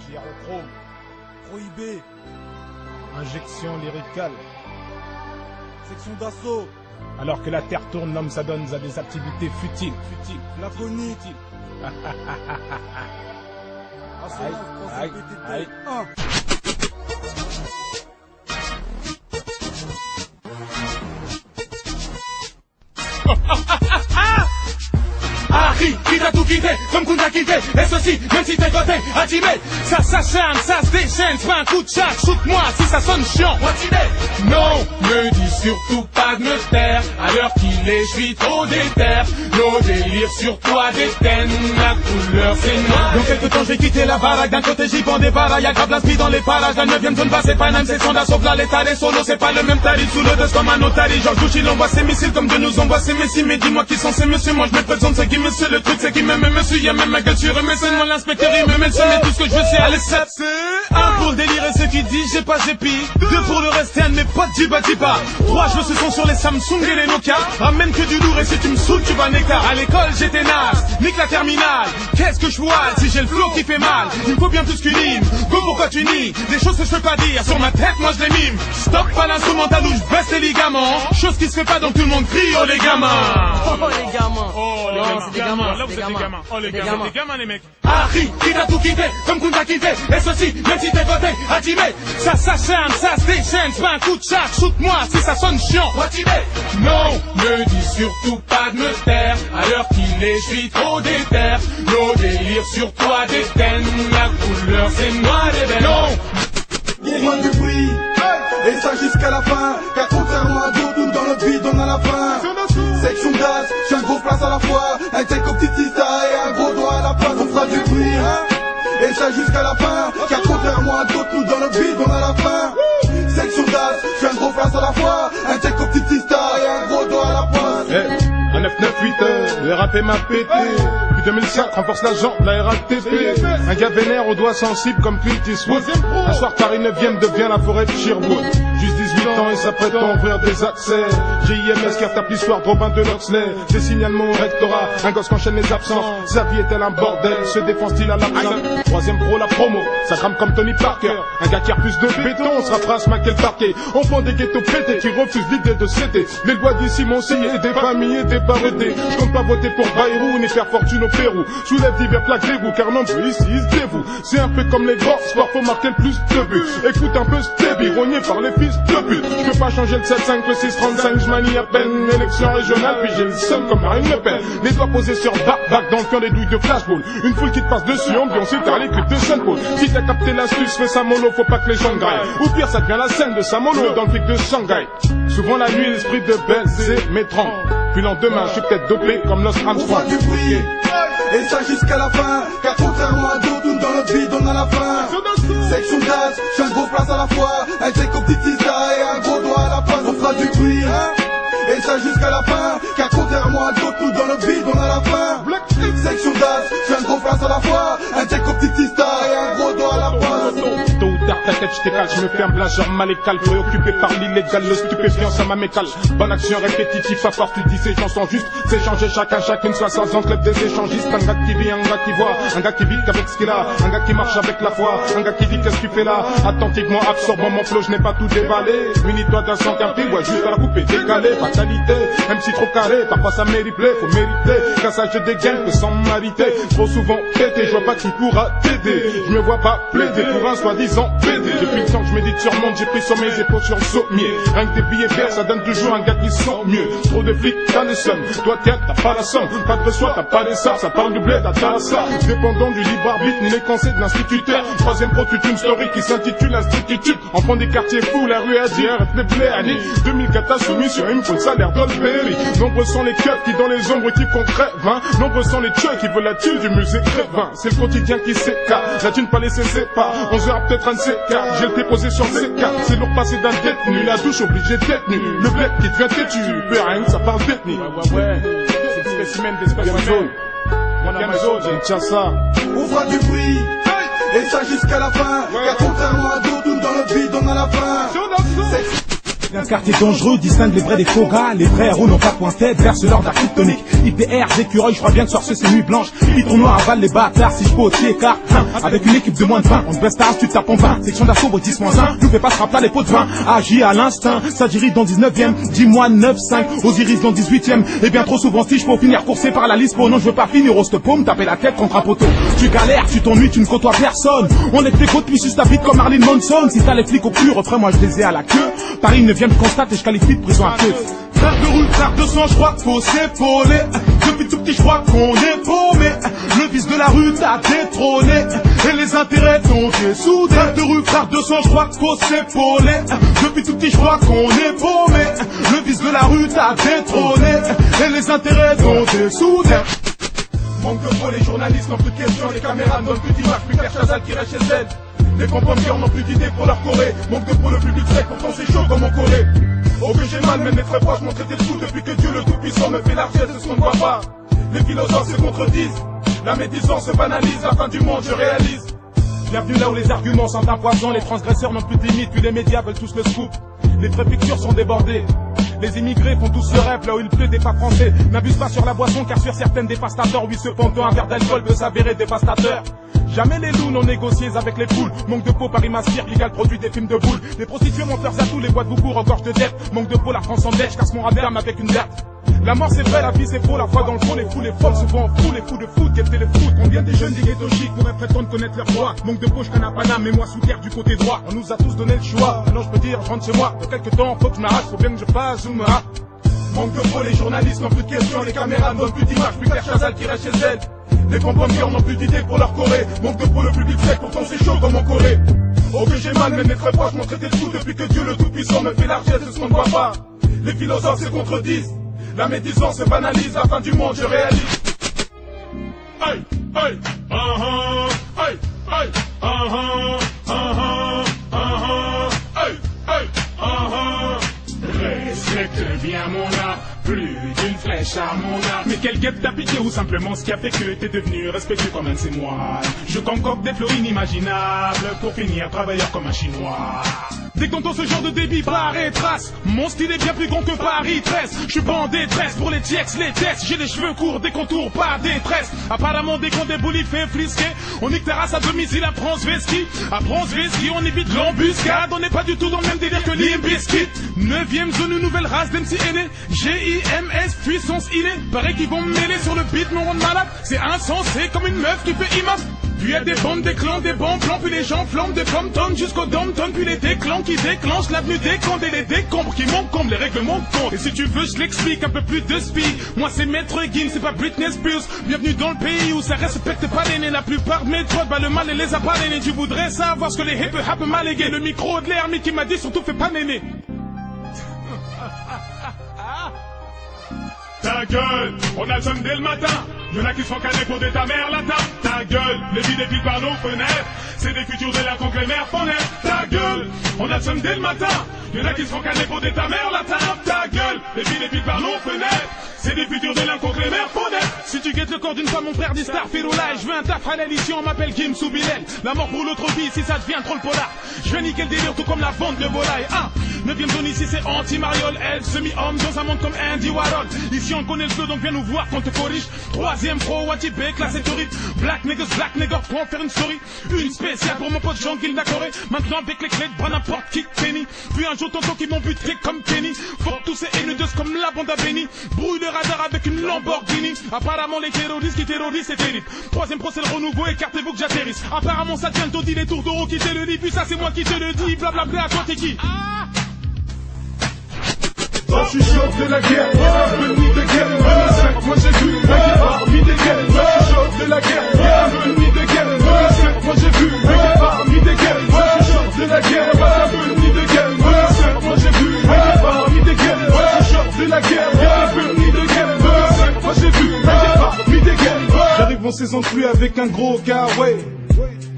Gyrochrome. Prohibé. Injection lyricale. Section d'assaut. Alors que la terre tourne, l'homme s'adonne à des activités futiles. Laconie. Aïe, aïe. Qui t'a tout quitté, comme Kunta quitté, et ceci, même si t'es côté, activé. Ça s'acharne, ça se déchaîne, c'est pas un coup de chat, shoot-moi si ça sonne chiant. Non, me dis surtout pas de me taire, à l'heure qu'il est, je suis trop déter. Nos délires sur toi déteignent, la couleur c'est noir. Dans quelques temps j'ai quitté la baraque, d'un côté j'y vends des barres, y'a grave la speed dans les parages, la 9ème zone bas, c'est pas la même section d'assaut, là l'état des solos, c'est pas le même tarif, sous l'odeur comme un notari, Georges Bush il envoie ses missiles comme de nous envoie ses messieurs, mais dis-moi qui sont ces messieurs, moi je me présente, c'est qui monsieur, le truc c'est qui m'aime monsieur, y'a même ma gueule sur eux, mais c'est moi l'inspecteur, il me met le mais tout ce que je veux c'est aller 7, c'est 1 pour le délire et ceux qui disent j'ai pas j'ai pis, 2 pour le reste et un de mes potes Jiba Jiba, 3 je veux ce son sur les Samsung et les Nokia, ramène que du lourd et si tu me saoules tu vas n'écart, à l'école j'étais naze, nique la terminale, qu'est-ce que je vois si j'ai le flow qui fait mal, il me faut bien plus qu'une hymne, go pourquoi tu nies, des choses que je peux pas dire, sur ma tête moi je les mime, stop pas l'instrumental où je baisse les ligaments, chose qui se fait pas donc tout le monde crie oh les gamins. Oh les gamins. Oh les Non, gamins, c'est des gamins, là vous êtes des gamins. Oh les Des gamins, gamins. des gamins les mecs. Harry, qui t'a tout quitté, comme Kunta quitté, et ceci, même si t'es voté, activé. Ça s'acharne, ça se déchaîne, c'est pas un coup de chat, shoot-moi si ça sonne chiant. Non, me dis surtout pas de me taire, à l'heure qu'il est, je suis trop déter. Nos délires sur toi déteignent, la couleur c'est noir et belle. Non, Loin du bruit, et ça jusqu'à la fin, car contrairement à d'autres, nous dans le vide on a la faim. Section d'as, j'ai un gros place à la fois, un tel comme Titista et un gros doigt à la place, on fera du bruit, et ça jusqu'à la fin, car contrairement à d'autres, nous dans le vide on a la faim. Section d'as, j'ai un gros place à la fois, un tel comme Titista et un gros doigt à la place. Un 998, le rap m'a pété. Puis 2005, renforce l'agent, la RATP. Un gars vénère aux doigts sensibles comme Clint Eastwood. Un soir, Paris 9ème devient la forêt de Sherwood. Juste 18 ans et s'apprête à ouvrir des accès. GIMS, carte tape l'histoire de Robin de Loxley. Des signalements au rectorat, un gosse qu'enchaîne les absences. Sa vie est-elle un bordel, se défense-t-il à l'absence? Troisième pro, la promo, ça crame comme Tony Parker. Un gars qui refuse de béton, se rappera ce maquet le parquet. Enfant des ghettos pétés qui refusent l'idée de céder. Les lois d'ici m'ont scié, des familles et des paretés. Je compte pas voter pour Bayrou ni faire fortune au Pérou. Soulève divers plaques d'égout car nombreux ici ils se dévouent. C'est un peu comme les grands sports, faut marquer le plus de buts. Écoute un peu Stevie, rogné par les fils de but. Je peux pas changer le 7-5, le 6-35, je manie à peine. Élection régionale, puis j'ai le seum comme Marine Le Pen. Les doigts posés sur back dans le cœur des douilles de flashball. Une foule qui te passe dessus, ambiance par les clips de Saint-Paul. Si t'as capté l'astuce, fais sa mono, faut pas que les gens graillent. Ou pire, ça devient la scène de sa mono dans le flic de Shanghai. Souvent la nuit, l'esprit de belle, c'est m'étrange. Puis le lendemain, je suis peut-être dopé comme Los On fera Armstrong. du bruit, et ça jusqu'à la fin, car contrairement à d'autres, nous dans le vide on a la faim. Section d'as, j'ai un gros place à la fois, un tel comme Titista et un gros doigt à la place, on fera du bruit, et ça jusqu'à la fin, car contrairement à d'autres, nous dans le vide on a la faim. Section d'as, j'ai un gros place à la fois, un tel comme Titista et un gros doigt à la place. Tôt ou tard, ta tête, je t'écale, je me fais un blageur malécal, préoccupé par l'illégal, le stupéfiant, ça m'amécale. Bonne action répétitive, à part tu dis ces gens sont justes, s'échanger chacune soit sans club des échangistes, un gars qui vit, un gars qui voit, un gars qui vit qu'avec ce qu'il a, un gars qui marche avec la foi, un gars qui dit qu'est-ce que tu fais là, attentivement absorbant mon flow, je n'ai pas tout déballé, munis-toi d'un sang quinté, ouais, juste à la couper, décalé, fatalité, même si trop carré, parfois ça mérite, faut mériter, cassage de dégaine, que sans m'arrêter, trop souvent pété, je vois pas qui pourra t'aider, je me vois pas plaider pour un soi-disant pédé, depuis le temps que je médite sur le monde, j'ai pris sur mes épaules sur le sommier, rien que des billets verts, ça donne toujours un gars qui sent mieux, trop de flics, t'as les sommes, toi tiens, t'as pas la somme, pas de reçoit, t'as pas les sabres, ça parle du bled, t'as ça, dépendant du libre arbitre, ni les conseils de l'instituteur, troisième pro, toute une story qui s'intitule Institut, enfant des quartiers fous, la rue à dire, les plaies, année 2004, t'as soumis sur une le salaire d'Olberry, nombreux sont les keufs qui dans les ombres qui font crève, hein, nombreux sont les tueurs qui veulent la tue du musée Crévin, c'est le quotidien qui s'écarte, la thune pas laissé ses pas, on sera peut-être un de ces cas, j'ai été posé sur ces cas, c'est lourd passé d'un détenu, la douche obligée détenu, le bled qui devient têtu, peu rien, ça parle détenu. Ouais, c'est le spécimen des spécimens. Gamzo, j'ai tiens ça. On fera du bruit, et ça jusqu'à la fin, car contrairement à d'autres, nous dans le vide on a la faim. Un quartier dangereux distingue les vrais des faux gars. Les vrais héros n'ont pas point tête, versent l'ordre de la kryptonique. IPR, écureuil, je crois bien que soir c'est nuit blanche. Pitons noir avale les bâtards, si je peux au écart. Avec une équipe de moins de 20, on te baisse ta race, tu te tapes en vain. Section d'assaut, au 10-1, nous fais pas ce rap là les pots de vin. Agis à l'instinct, ça dirige dans 19ème. Dis-moi 9-5, Osiris dans 18ème. Et bien trop souvent si je peux finir coursé par la liste. Pour non je veux pas finir au stop me taper la tête contre un poteau. Tu galères, tu t'ennuies, tu ne côtoies personne. On est des côtes, puis juste ta bite comme Marlene Manson. Si t'as les flics au cul, refrais moi je les ai à la queue. Paris 9ème constate et je qualifie de prison à queue. Frère de rue, frère de sang, je crois faut s'épauler. Depuis tout petit, je crois qu'on est paumé. Le vice de la rue t'a détrôné et les intérêts t'ont dessoudé. Frère de rue, frère de sang, je crois faut s'épauler. Depuis tout petit, je crois qu'on est paumé. Le vice de la rue t'a détrôné et les intérêts t'ont dessoudé. Manque de peau, les journalistes n'ont plus de questions, les caméras n'ont plus d'images, plus Claire Chazal qui reste chez elle. Les pompiers n'ont plus d'idées pour leur Corée. Manque de peau, le public sec, pourtant c'est chaud comme en Corée. Oh que j'ai mal, même mes très proches m'ont traité de fou depuis que Dieu le Tout-Puissant me fait largesse de ce qu'on ne voit pas. Les philosophes se contredisent, la médisance se banalise, la fin du monde je réalise. Bienvenue là où les arguments sont un poison, les transgresseurs n'ont plus de limites, puis les médias veulent tous le scoop. Les préfectures sont débordées. Les immigrés font tous ce rêve là où il pleut des pas français. N'abuse pas sur la boisson car sur certaines dévastateurs. Oui cependant un verre d'alcool peut s'avérer dévastateur. Jamais les loups non négociés avec les poules. Manque de peau, Paris m'aspire, légal produit des films de boules. Les prostituées menteurs à tous, les boîtes vous courent, regorge de dettes. Manque de peau, la France en dette, je casse mon radar avec une date. La mort c'est vrai, la vie c'est faux, la foi dans le fond, les fous, les folles, souvent fous, les fous de foot, quel téléfoot. Combien des jeunes des ghettos chics pourraient prétendre connaître leurs droits. Manque de peau, je canne à Paname, mais moi sous terre du côté droit. On nous a tous donné le choix, maintenant je peux dire, je rentre chez moi. Dans quelques temps, faut que je m'arrache, faut bien que je fasse ou me rate. Manque de peau, les journalistes n'ont plus de questions, les caméras n'ont plus d'images, plus Claire Chazal qui reste chez elle. Les pompiers n'ont plus d'idées pour leur Corée. Manque de peau, le public sec, pourtant c'est chaud comme en Corée. Oh que j'ai mal, même mes très proches m'ont traité de fou depuis que Dieu le Tout-Puissant me fait largesse de ce qu'on ne voit pas. Les philosophes se contredisent, la médisance se banalise, la fin du monde je réalise. Aïe, aïe, aïe, aïe, aïe, aïe, respecte bien mon art, plus d'une flèche à mon art. Mais quelle guette t'a piqué ou simplement ce qui a fait que t'es devenu respectueux comme un de ces moines. Je concocte des flots inimaginables pour finir travailleur comme un chinois. Dès que t'entends ce genre de débit, barre et trace. Mon style est bien plus grand que Paris 13. Je suis pas en détresse pour les TX, les tests. J'ai les cheveux courts, des contours, pas détresse. Apparemment dès qu'on déboule il fait flisquer. On nique ta race à domicile à Transvesti. À Transvesti on évite l'embuscade. On n'est pas du tout dans le même délire que Limp Bizkit. 9ème zone, une nouvelle race d'MC aînés. GIMS, puissance innée. Paraît qu'ils vont me mêler sur le beat, mon rond malade. C'est insensé comme une meuf qui fait imam. Puis y'a des bandes, des clans, des bons plans, puis les gens flambent des pommes-tomes jusqu'au dom-tom, puis les déclans qui déclenchent l'avenue des comptes et les décombres qui m'encombrent, les règlements de compte. Et si tu veux, je l'explique un peu plus de speed. Moi c'est Maître Gims, c'est pas Britney Spears. Bienvenue dans le pays où ça respecte pas les nés. La plupart de mes trottes, bah le mal et les a pas les nés. Tu voudrais savoir ce que les hip-hop m'a légué. Le micro de l'hermite qui m'a dit surtout fais pas néné. Ta gueule, on a le somme dès le matin. Y'en a qui se font caler pour des ta mère la tape. Ta gueule, les vies défilent par nos fenêtres. C'est des futurs délinquants que les mères font naître. Ta gueule, on a le somme dès le matin. Y'en a qui se font caler pour des ta mère la tape. Ta gueule, les vies défilent par nos fenêtres. C'est des futurs délinquants que les mères font naître. Si tu guettes le corps d'une femme, mon frère dit Starfiroula. Je veux un taf à l'édition, on m'appelle Gims ou Bilal. La mort pour l'autre vie, si ça devient trop le polar. Je vais niquer le délire tout comme la vente de volaille. 9ème zone ici c'est anti-mariole. Elle semi-homme dans un monde comme Andy Warhol. Ici on connaît le flow donc viens nous voir quand te corrige. 3ème pro, Watibé, classé torride. Black niggas, pour en faire une story. Une spéciale pour mon pote Jean-Guil Nacoré. Maintenant avec les clés de bras n'importe qui Kenny. Puis un jour tonton qui m'ont buté comme Kenny. Fuck tous ces haineux comme la bande à Benny. Brouille le radar avec une Lamborghini. Apparemment les terroristes qui terrorisent c'est terrible. 3ème pro c'est le renouveau, écartez-vous que j'atterrisse. Apparemment ça tient le taudis, les tours d'euro qui te le dit. Puis ça c'est moi qui te le dis, blablabla, toi t'es qui? Moi je suis chaud de la guerre, venu de guerre, 2005, moi j'ai vu la guerre parmi des guerres. Moi je suis chaud de la guerre, venu de guerre, 2005, moi j'ai vu la guerre parmi des guerres. Moi je suis chaud de la guerre, venu de guerre, 2005, moi j'ai vu la guerre parmi des guerres. Moi je suis chaud de la guerre, venu de guerre, 2005, moi j'ai vu la guerre parmi des guerres. J'arrive en saison de pluie avec un gros K-Way.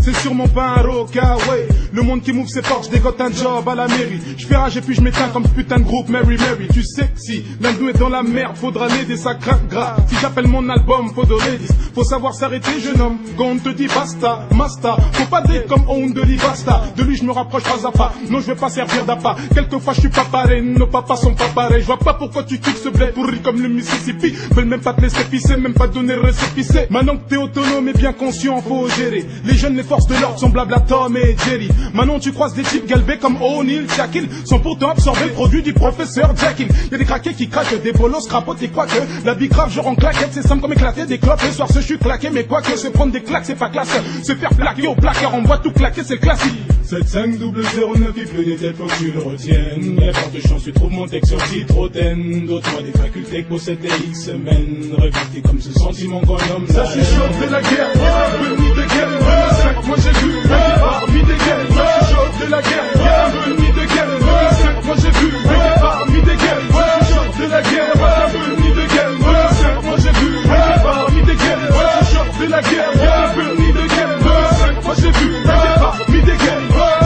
C'est sûrement pas un roca, ouais. Le monde qui m'ouvre ses portes, je dégote un job à la mairie. Je fais rage et puis je m'éteins comme ce putain de groupe Mary Mary. Tu sais que si l'un de nous est dans la merde, faudra l'aider, ça craque gras. Si j'appelle mon album, faut donner 10. Faut savoir s'arrêter, jeune homme. Quand on te dit basta, masta, faut pas dire comme on de basta. De lui je me rapproche pas à pas. Non, je vais pas servir d'appât. Quelquefois je suis pas pareil, nos papas sont pas pareils. Je vois pas pourquoi tu kiffes ce blé pourri comme le Mississippi. Veulent même pas te laisser pisser, même pas donner le récépissé. Maintenant que t'es autonome et bien conscient, faut gérer. Les jeunes, les forces de l'ordre sont blabla Tom et Jerry. Maintenant tu croises des types galbés comme O'Neal, Shaquille, sans pourtant absorber le produit du professeur Jekyll. Y'a des craqués qui craquent, des bolos crapotent et quoi que. La bicrave je rends claquette, c'est simple comme éclater des clopes. Le soir je suis claqué, mais quoi que se prendre des claques c'est pas classe. Se faire plaquer au placard, on voit tout claquer, c'est le classique. 7509 il pleut des têtes, faut que tu le retiennes. Y'a pas de chance, tu trouves mon texte sur Citroën. D'autres des facultés que possèdent des X semaines. Révolté comme ce sentiment qu'on nomme. Ça chuchote de la guerre, un peu ni de guerre. 2005, moi j'ai vu, parmi des guerres. Ça chuchote de la guerre, un peu ni de guerre. 2005, moi j'ai vu, parmi des guerres. Ça chuchote de la guerre, un peu ni de guerre. 2005, moi j'ai vu, parmi des guerres. Ça chuchote de la guerre, un peu ni de guerre. 2005, moi j'ai vu, parmi des guerres.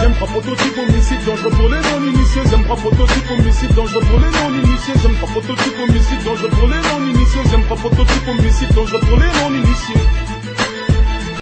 J'aime pas prototype homicide dangereux pour les non-initiés. J'aime pas prototype homicide dangereux pour les non-initiés. J'aime pas prototype homicide dangereux pour les non-initiés. J'aime pas prototype homicide dangereux pour les non-initiés.